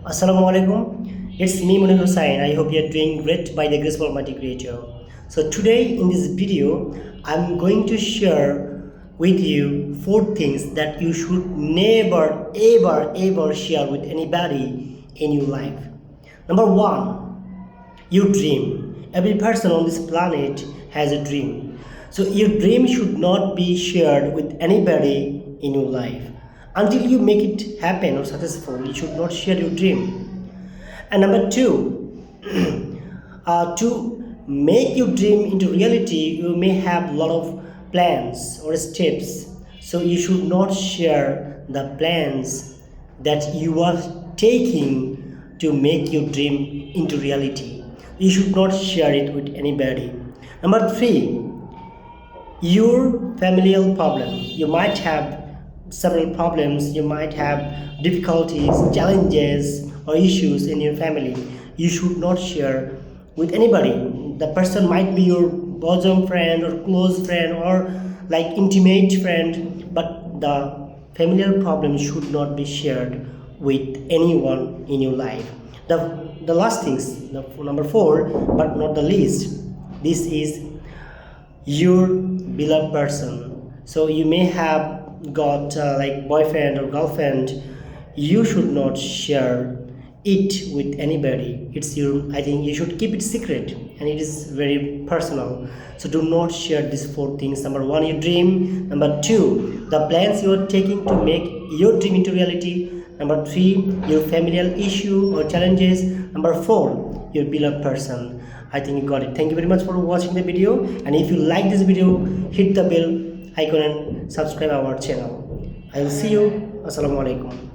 Assalamu alaikum. It's me Munir Hussain. I hope you are doing great by the grace of Almighty Creator. So today in this video, I'm going to share with you 4 things that you should never ever share with anybody in your life. Number 1, your dream. Every person on this planet has a dream. So your dream should not be shared with anybody in your life. Until you make it happen or successful, you should not share your dream. And number 2, to make your dream into reality, you may have a lot of plans or steps. So you should not share the plans that you are taking to make your dream into reality. You should not share it with anybody. Number 3, your familial problem. You might have several problems, you might have difficulties, challenges, or issues in your family. You should not share with anybody. The person might be your bosom friend or close friend or like intimate friend, but the familial problem should not be shared with anyone in your life. The last things, the number 4, but not the least, this is your beloved person. So you may have got like boyfriend or girlfriend. You should not share it with anybody. It's your, I think you should keep it secret, and it is very personal. So do not share these 4 things. Number 1, your dream. Number 2, the plans you are taking to make your dream into reality. Number 3, your familial issue or challenges. Number 4, your beloved person. I think you got it. Thank you very much for watching the video, and if you like this video, hit the bell icon and subscribe our channel. I will see you. Assalamu alaikum.